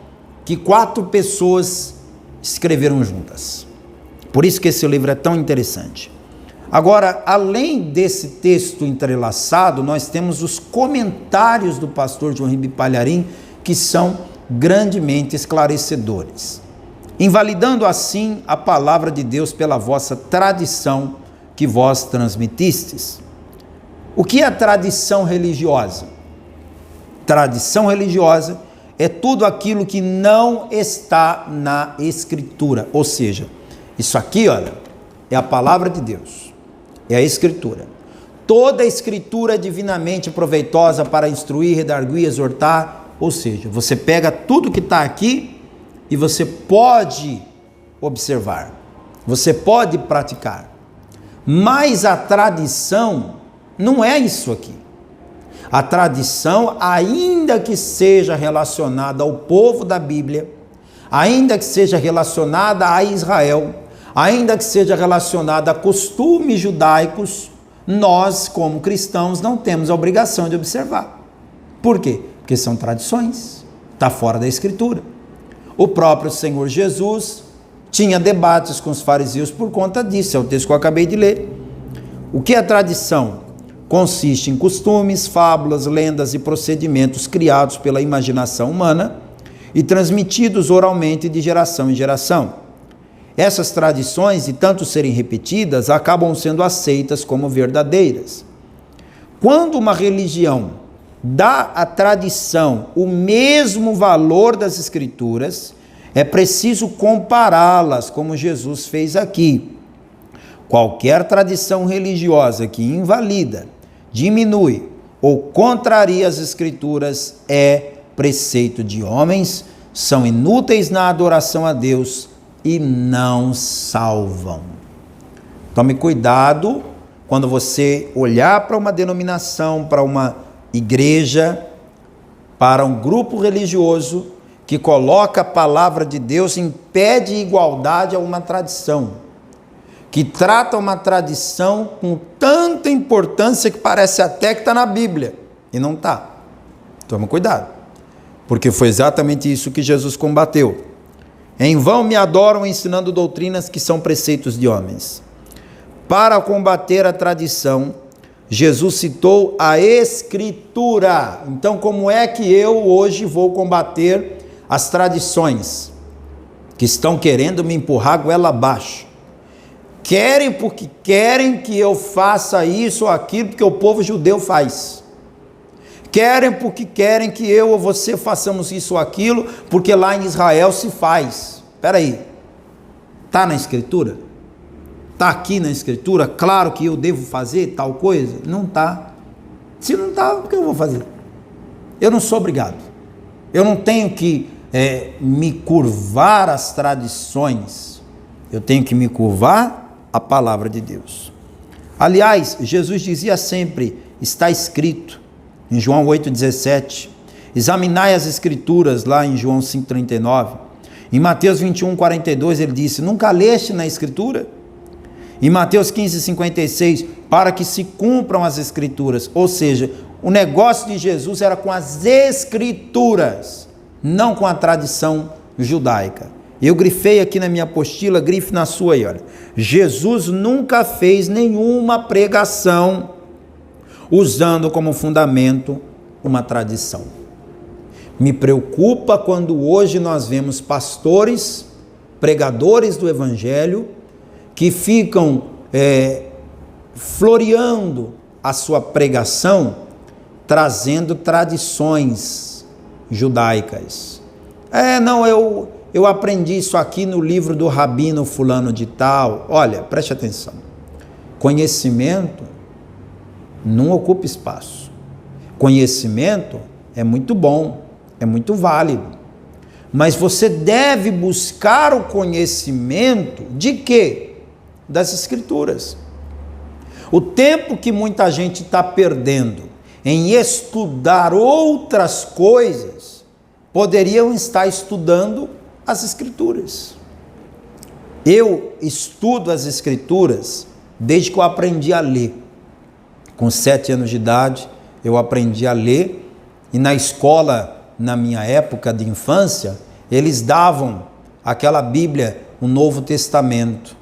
que 4 pessoas escreveram juntas. Por isso que esse livro é tão interessante. Agora, além desse texto entrelaçado, nós temos os comentários do pastor João Ribe Palharim, que são grandemente esclarecedores, invalidando assim a palavra de Deus pela vossa tradição que vós transmitistes. O que é tradição religiosa? Tradição religiosa é tudo aquilo que não está na Escritura, ou seja, isso aqui, olha, é a palavra de Deus. É a Escritura. Toda a Escritura é divinamente proveitosa para instruir, redarguir, exortar. Ou seja, você pega tudo que está aqui e você pode observar. Você pode praticar. Mas a tradição não é isso aqui. A tradição, ainda que seja relacionada ao povo da Bíblia, ainda que seja relacionada a Israel, ainda que seja relacionada a costumes judaicos, nós, como cristãos, não temos a obrigação de observar. Por quê? Porque são tradições, está fora da Escritura. O próprio Senhor Jesus tinha debates com os fariseus por conta disso, é o texto que eu acabei de ler. O que é tradição? Consiste em costumes, fábulas, lendas e procedimentos criados pela imaginação humana e transmitidos oralmente de geração em geração. Essas tradições, de tanto serem repetidas, acabam sendo aceitas como verdadeiras. Quando uma religião dá à tradição o mesmo valor das Escrituras, é preciso compará-las, como Jesus fez aqui. Qualquer tradição religiosa que invalida, diminui ou contraria as Escrituras é preceito de homens, são inúteis na adoração a Deus e não salvam. Tome cuidado quando você olhar para uma denominação, para uma igreja, para um grupo religioso que coloca a palavra de Deus em pé de igualdade a uma tradição, que trata uma tradição com tanta importância que parece até que está na Bíblia, e não está. Toma cuidado, porque foi exatamente isso que Jesus combateu. Em vão me adoram ensinando doutrinas que são preceitos de homens. Para combater a tradição, Jesus citou a Escritura. Então, como é que eu hoje vou combater as tradições que estão querendo me empurrar goela abaixo? Querem porque querem que eu faça isso ou aquilo, porque o povo judeu faz. Querem porque querem que eu ou você façamos isso ou aquilo, porque lá em Israel se faz. Espera aí, está na Escritura? Está aqui na Escritura? Claro que eu devo fazer tal coisa? Não está. Se não está, o que eu vou fazer? Eu não sou obrigado. Eu não tenho que me curvar às tradições. Eu tenho que me curvar à palavra de Deus. Aliás, Jesus dizia sempre, está escrito, em João 8,17, examinai as Escrituras, lá em João 5,39, em Mateus 21,42 ele disse, nunca leste na Escritura? Em Mateus 15,56, para que se cumpram as Escrituras, ou seja, o negócio de Jesus era com as Escrituras, não com a tradição judaica. Eu grifei aqui na minha apostila, grife na sua aí, olha. Jesus nunca fez nenhuma pregação usando como fundamento uma tradição. Me preocupa quando hoje nós vemos pastores, pregadores do Evangelho, que ficam floreando a sua pregação, trazendo tradições judaicas. Eu aprendi isso aqui no livro do rabino fulano de tal. Olha, preste atenção. Conhecimento não ocupa espaço. Conhecimento é muito bom, é muito válido. Mas você deve buscar o conhecimento de quê? Das Escrituras. O tempo que muita gente está perdendo em estudar outras coisas, poderiam estar estudando as Escrituras. Eu estudo as Escrituras desde que eu aprendi a ler. Com 7 anos de idade, eu aprendi a ler, e na escola, na minha época de infância, eles davam aquela Bíblia, o Novo Testamento,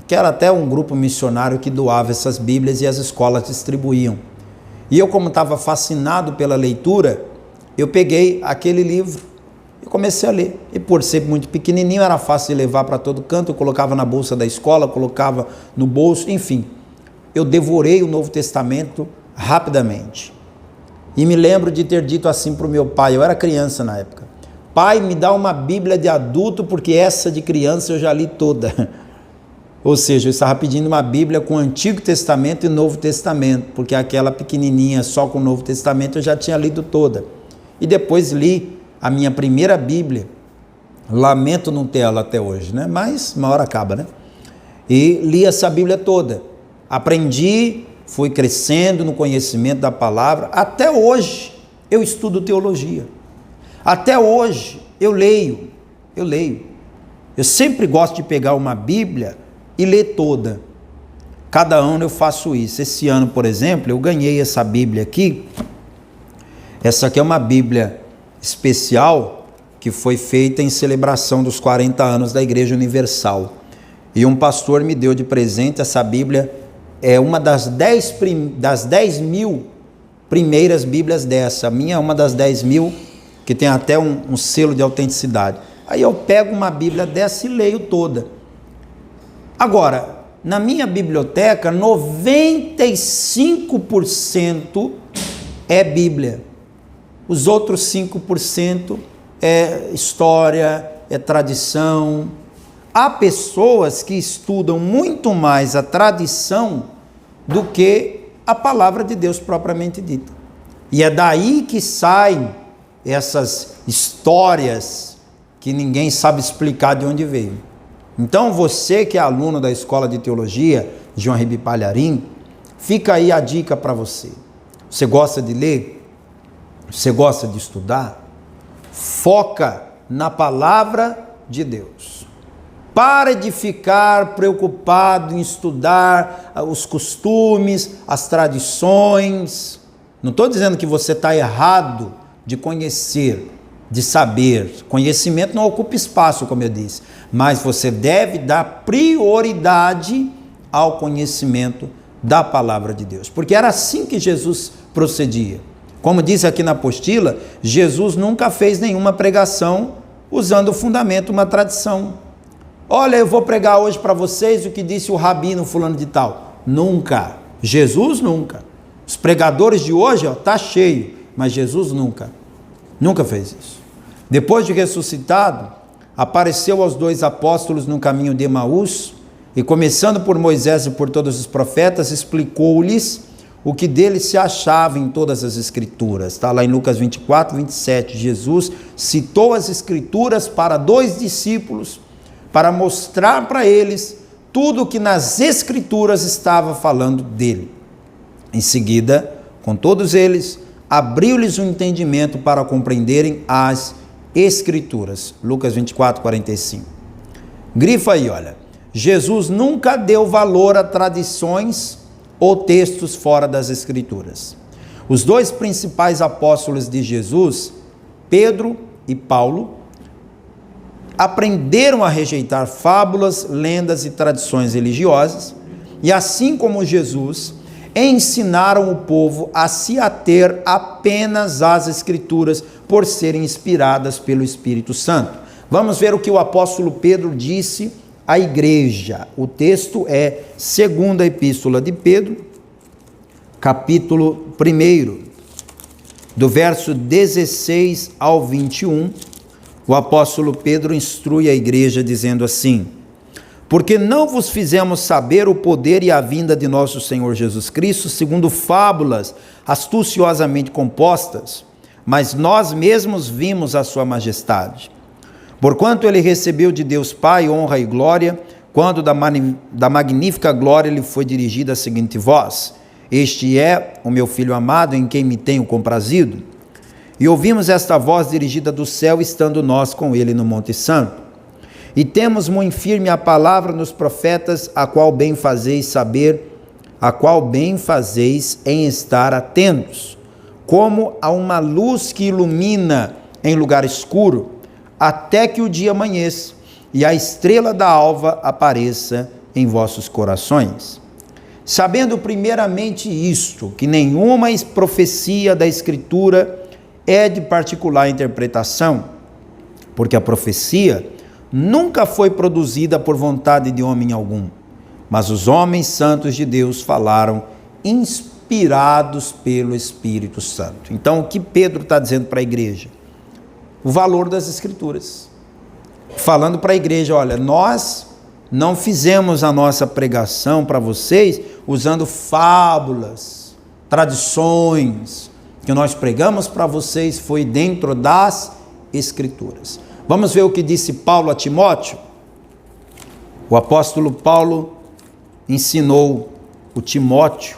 que era até um grupo missionário que doava essas Bíblias e as escolas distribuíam. E eu, como estava fascinado pela leitura, eu peguei aquele livro e comecei a ler. E por ser muito pequenininho, era fácil de levar para todo canto, eu colocava na bolsa da escola, colocava no bolso, enfim. Eu devorei o Novo Testamento rapidamente. E me lembro de ter dito assim para o meu pai, eu era criança na época, pai, me dá uma Bíblia de adulto, porque essa de criança eu já li toda. Ou seja, eu estava pedindo uma Bíblia com o Antigo Testamento e Novo Testamento, porque aquela pequenininha só com o Novo Testamento eu já tinha lido toda. E depois li a minha primeira Bíblia, lamento não ter ela até hoje, né? Mas uma hora acaba, né? E li essa Bíblia toda. Aprendi, fui crescendo no conhecimento da palavra. Até hoje eu estudo teologia. Até hoje eu leio. Eu sempre gosto de pegar uma Bíblia e ler toda. Cada ano eu faço isso. Esse ano, por exemplo, eu ganhei essa Bíblia aqui. Essa aqui é uma Bíblia especial que foi feita em celebração dos 40 anos da Igreja Universal. E um pastor me deu de presente essa Bíblia. É uma das 10 mil primeiras Bíblias dessa. A minha é uma das 10 mil, que tem até um selo de autenticidade. Aí eu pego uma Bíblia dessa e leio toda. Agora, na minha biblioteca, 95% é Bíblia. Os outros 5% é história, é tradição. Há pessoas que estudam muito mais a tradição do que a palavra de Deus propriamente dita. E é daí que saem essas histórias que ninguém sabe explicar de onde veio. Então você que é aluno da Escola de Teologia, João Ribe Palharim, fica aí a dica para você. Você gosta de ler? Você gosta de estudar? Foca na palavra de Deus. Pare de ficar preocupado em estudar os costumes, as tradições. Não estou dizendo que você está errado de conhecer, de saber. Conhecimento não ocupa espaço, como eu disse. Mas você deve dar prioridade ao conhecimento da palavra de Deus. Porque era assim que Jesus procedia. Como diz aqui na apostila, Jesus nunca fez nenhuma pregação usando o fundamento, uma tradição. Olha, eu vou pregar hoje para vocês o que disse o rabino fulano de tal. Nunca. Jesus nunca. Os pregadores de hoje, tá cheio, mas Jesus nunca fez isso. Depois de ressuscitado, apareceu aos 2 apóstolos no caminho de Emaús e, começando por Moisés e por todos os profetas, explicou-lhes o que dele se achava em todas as escrituras. Está lá em Lucas 24, 27. Jesus citou as escrituras para 2 discípulos para mostrar para eles tudo o que nas escrituras estava falando dele. Em seguida, com todos eles, abriu-lhes o entendimento para compreenderem as escrituras. Lucas 24, 45. Grifa aí, olha. Jesus nunca deu valor a tradições ou textos fora das escrituras. Os 2 principais apóstolos de Jesus, Pedro e Paulo, aprenderam a rejeitar fábulas, lendas e tradições religiosas, e assim como Jesus, ensinaram o povo a se ater apenas às escrituras por serem inspiradas pelo Espírito Santo. Vamos ver o que o apóstolo Pedro disse à igreja. O texto é 2ª Epístola de Pedro, capítulo 1, do verso 16 ao 21. O apóstolo Pedro instrui a igreja dizendo assim: porque não vos fizemos saber o poder e a vinda de nosso Senhor Jesus Cristo, segundo fábulas astuciosamente compostas, mas nós mesmos vimos a sua majestade. Porquanto ele recebeu de Deus Pai honra e glória, quando da magnífica glória lhe foi dirigida a seguinte voz: este é o meu Filho amado, em quem me tenho comprazido. E ouvimos esta voz dirigida do céu, estando nós com ele no Monte Santo. E temos muito firme a palavra nos profetas, a qual bem fazeis em estar atentos, como a uma luz que ilumina em lugar escuro, até que o dia amanheça e a estrela da alva apareça em vossos corações. Sabendo primeiramente isto, que nenhuma profecia da Escritura é de particular interpretação, porque a profecia nunca foi produzida por vontade de homem algum, mas os homens santos de Deus falaram inspirados pelo Espírito Santo. Então, o que Pedro está dizendo para a igreja? O valor das Escrituras. Falando para a igreja, olha, nós não fizemos a nossa pregação para vocês usando fábulas, tradições. O que nós pregamos para vocês foi dentro das Escrituras. Vamos ver o que disse Paulo a Timóteo? O apóstolo Paulo ensinou o Timóteo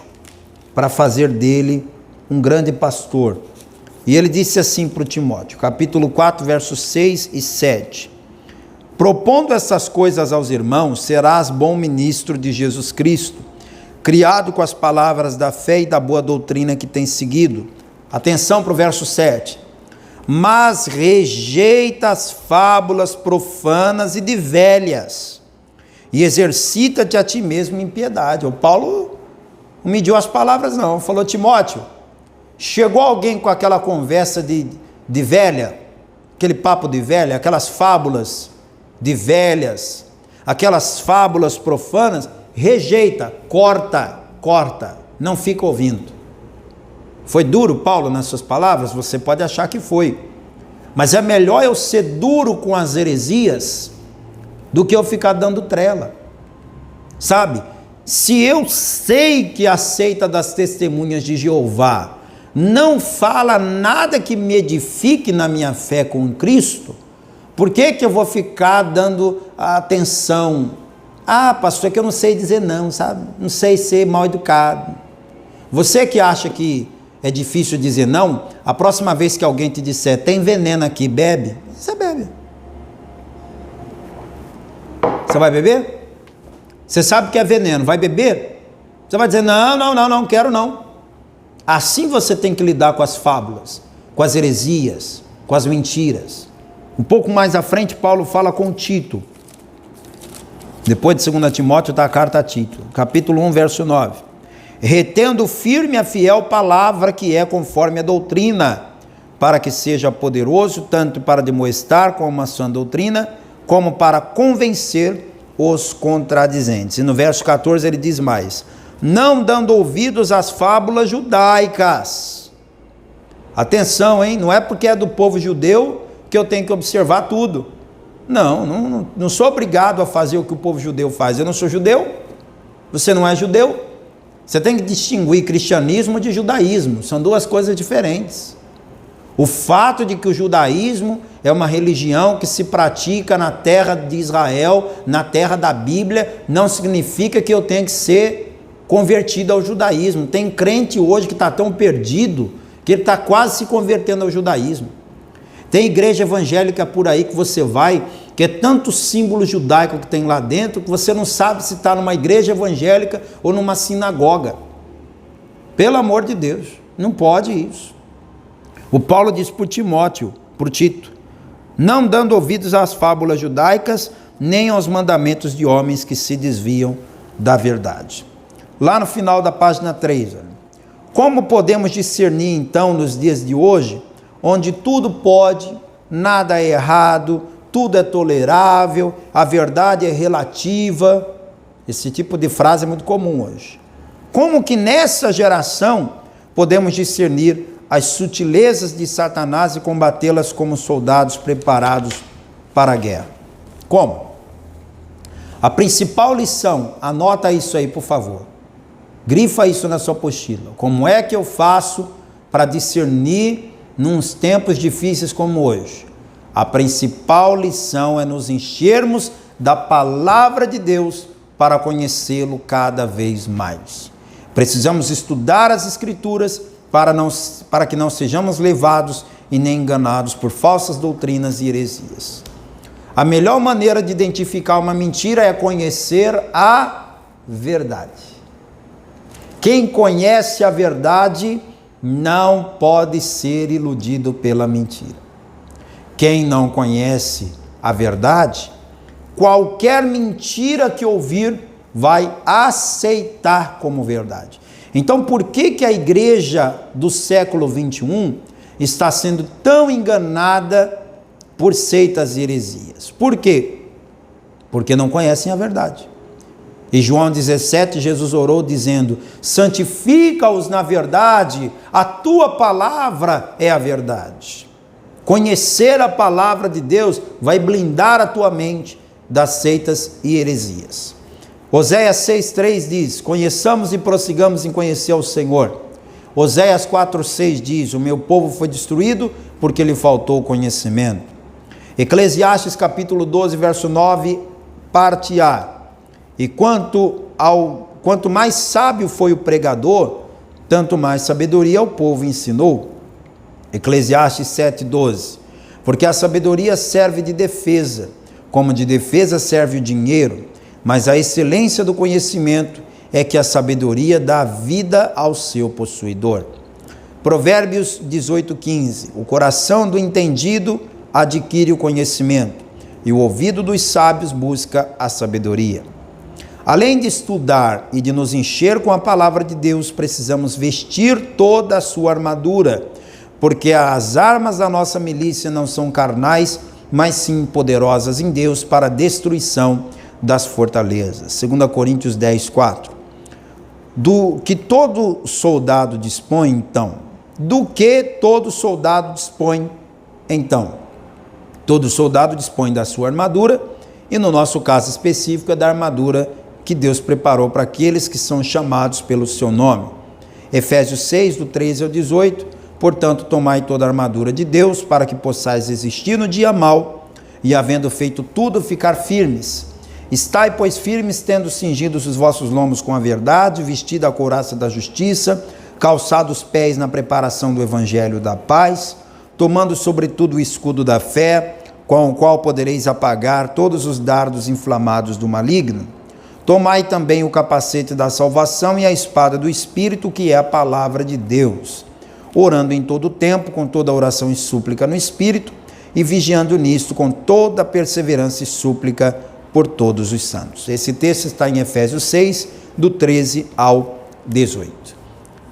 para fazer dele um grande pastor. E ele disse assim para o Timóteo, capítulo 4, versos 6 e 7. Propondo essas coisas aos irmãos, serás bom ministro de Jesus Cristo, criado com as palavras da fé e da boa doutrina que tens seguido. Atenção para o verso 7. Mas rejeita as fábulas profanas e de velhas, e exercita-te a ti mesmo em piedade. O Paulo não mediu as palavras não, falou: Timóteo, chegou alguém com aquela conversa de velha, aquele papo de velha, aquelas fábulas de velhas, aquelas fábulas profanas, rejeita, corta, não fica ouvindo. Foi duro, Paulo, nas suas palavras? Você pode achar que foi. Mas é melhor eu ser duro com as heresias do que eu ficar dando trela. Sabe? Se eu sei que a seita das testemunhas de Jeová não fala nada que me edifique na minha fé com Cristo, por que eu vou ficar dando atenção? Ah, pastor, é que eu não sei dizer não, sabe? Não sei ser mal educado. Você que acha que é difícil dizer não, a próxima vez que alguém te disser, tem veneno aqui, bebe, você bebe. Você vai beber? Você sabe que é veneno, vai beber? Você vai dizer, não quero não. Assim você tem que lidar com as fábulas, com as heresias, com as mentiras. Um pouco mais à frente, Paulo fala com Tito. Depois de 2 Timóteo está a carta a Tito, capítulo 1, verso 9. Retendo firme a fiel palavra que é conforme a doutrina, para que seja poderoso tanto para demoestar como a sã doutrina, como para convencer os contradizentes. E no verso 14 ele diz mais: não dando ouvidos às fábulas judaicas. Atenção, hein? Não é porque é do povo judeu que eu tenho que observar tudo. Não sou obrigado a fazer o que o povo judeu faz. Eu não sou judeu, você não é judeu. Você tem que distinguir cristianismo de judaísmo, são duas coisas diferentes. O fato de que o judaísmo é uma religião que se pratica na terra de Israel, na terra da Bíblia, não significa que eu tenha que ser convertido ao judaísmo. Tem crente hoje que está tão perdido que ele está quase se convertendo ao judaísmo. Tem igreja evangélica por aí que você vai, que é tanto símbolo judaico que tem lá dentro, que você não sabe se está numa igreja evangélica ou numa sinagoga. Pelo amor de Deus, não pode isso. O Paulo diz por Timóteo, por Tito, não dando ouvidos às fábulas judaicas, nem aos mandamentos de homens que se desviam da verdade. Lá no final da página 3, como podemos discernir então nos dias de hoje, onde tudo pode, nada é errado, tudo é tolerável, a verdade é relativa? Esse tipo de frase é muito comum hoje. Como que nessa geração podemos discernir as sutilezas de Satanás e combatê-las como soldados preparados para a guerra? Como? A principal lição, anota isso aí por favor, grifa isso na sua apostila. Como é que eu faço para discernir nos tempos difíceis como hoje? A principal lição é nos enchermos da palavra de Deus para conhecê-lo cada vez mais. Precisamos estudar as Escrituras para que não sejamos levados e nem enganados por falsas doutrinas e heresias. A melhor maneira de identificar uma mentira é conhecer a verdade. Quem conhece a verdade não pode ser iludido pela mentira. Quem não conhece a verdade, qualquer mentira que ouvir vai aceitar como verdade. Então, por que a igreja do século 21 está sendo tão enganada por seitas e heresias? Por quê? Porque não conhecem a verdade. Em João 17, Jesus orou dizendo: santifica-os na verdade, a tua palavra é a verdade. Conhecer a palavra de Deus vai blindar a tua mente das seitas e heresias. Oséias 6,3 diz: conheçamos e prossigamos em conhecer ao Senhor. Oséias 4,6 diz: o meu povo foi destruído porque lhe faltou conhecimento. Eclesiastes capítulo 12, verso 9, parte A: e quanto mais sábio foi o pregador, tanto mais sabedoria ao povo ensinou. Eclesiastes 7,12: porque a sabedoria serve de defesa, como de defesa serve o dinheiro, mas a excelência do conhecimento é que a sabedoria dá vida ao seu possuidor. Provérbios 18,15: o coração do entendido adquire o conhecimento, e o ouvido dos sábios busca a sabedoria. Além de estudar e de nos encher com a palavra de Deus, precisamos vestir toda a sua armadura, porque as armas da nossa milícia não são carnais, mas sim poderosas em Deus para a destruição das fortalezas. 2 Coríntios 10,4. Do que todo soldado dispõe, então? Do que todo soldado dispõe, então? Todo soldado dispõe da sua armadura, e no nosso caso específico é da armadura que Deus preparou para aqueles que são chamados pelo seu nome. Efésios 6, do 13 ao 18, portanto, tomai toda a armadura de Deus, para que possais resistir no dia mau, e havendo feito tudo, ficar firmes. Estai, pois, firmes, tendo cingidos os vossos lombos com a verdade, vestida a couraça da justiça, calçados os pés na preparação do evangelho da paz, tomando sobretudo o escudo da fé, com o qual podereis apagar todos os dardos inflamados do maligno. Tomai também o capacete da salvação e a espada do Espírito, que é a palavra de Deus, orando em todo o tempo, com toda oração e súplica no Espírito, e vigiando nisto com toda perseverança e súplica por todos os santos. Esse texto está em Efésios 6, do 13 ao 18.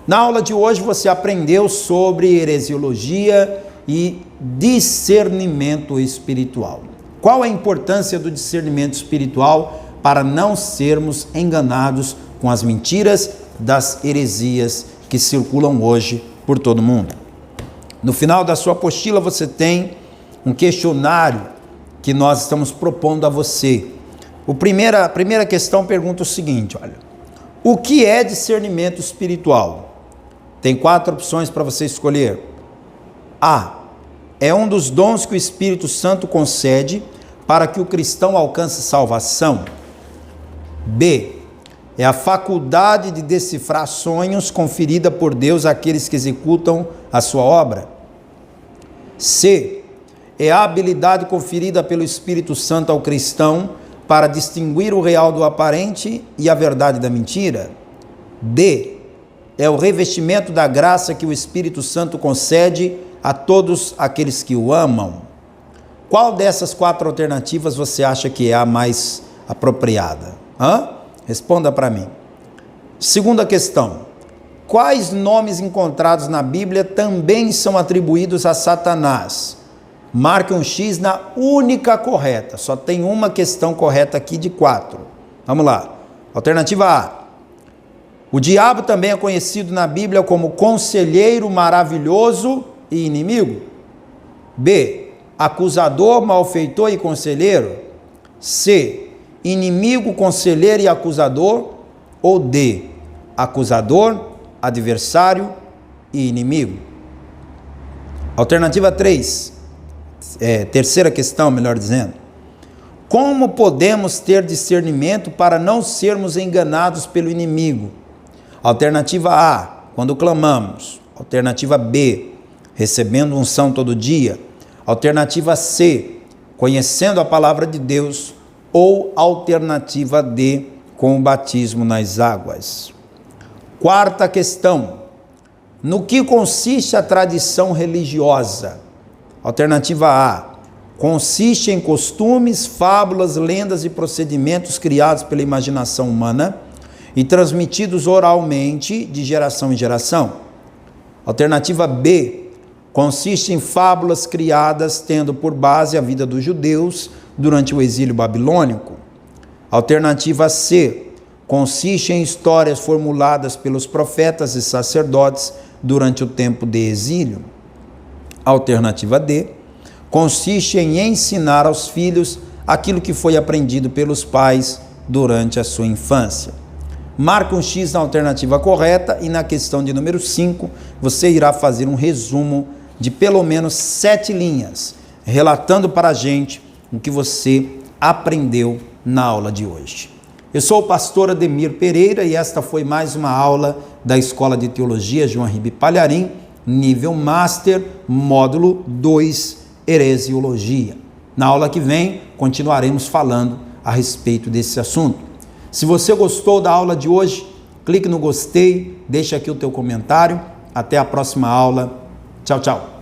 Na aula de hoje você aprendeu sobre heresiologia e discernimento espiritual. Qual a importância do discernimento espiritual para não sermos enganados com as mentiras das heresias que circulam hoje por todo o mundo? No final da sua apostila você tem um questionário que nós estamos propondo a você. A primeira questão pergunta o seguinte, olha: o que é discernimento espiritual? Tem 4 opções para você escolher. A. É um dos dons que o Espírito Santo concede para que o cristão alcance salvação. B. É a faculdade de decifrar sonhos conferida por Deus àqueles que executam a sua obra. C. É a habilidade conferida pelo Espírito Santo ao cristão para distinguir o real do aparente e a verdade da mentira. D. É o revestimento da graça que o Espírito Santo concede a todos aqueles que o amam. Qual dessas 4 alternativas você acha que é a mais apropriada? Responda para mim. Segunda questão: quais nomes encontrados na Bíblia também são atribuídos a Satanás? Marque um X na única correta. Só tem uma questão correta aqui de 4. Vamos lá. Alternativa A: o diabo também é conhecido na Bíblia como conselheiro maravilhoso e inimigo. B. Acusador, malfeitor e conselheiro. C. Inimigo, conselheiro e acusador. Ou D. Acusador, adversário e inimigo. Alternativa 3. Terceira questão, melhor dizendo: como podemos ter discernimento para não sermos enganados pelo inimigo? Alternativa A, quando clamamos. Alternativa B, recebendo unção todo dia. Alternativa C, conhecendo a palavra de Deus. Ou alternativa D, com o batismo nas águas. Quarta questão: no que consiste a tradição religiosa? Alternativa A, consiste em costumes, fábulas, lendas e procedimentos criados pela imaginação humana e transmitidos oralmente de geração em geração. Alternativa B, consiste em fábulas criadas tendo por base a vida dos judeus durante o exílio babilônico. Alternativa C, consiste em histórias formuladas pelos profetas e sacerdotes durante o tempo de exílio. Alternativa D, consiste em ensinar aos filhos aquilo que foi aprendido pelos pais durante a sua infância. Marque um X na alternativa correta e na questão de número 5, você irá fazer um resumo de pelo menos 7 linhas, relatando para a gente o que você aprendeu na aula de hoje. Eu sou o pastor Ademir Pereira e esta foi mais uma aula da Escola de Teologia João Ribe Palharim, nível Master, módulo 2, Heresiologia. Na aula que vem, continuaremos falando a respeito desse assunto. Se você gostou da aula de hoje, clique no gostei, deixa aqui o teu comentário. Até a próxima aula. Tchau, tchau.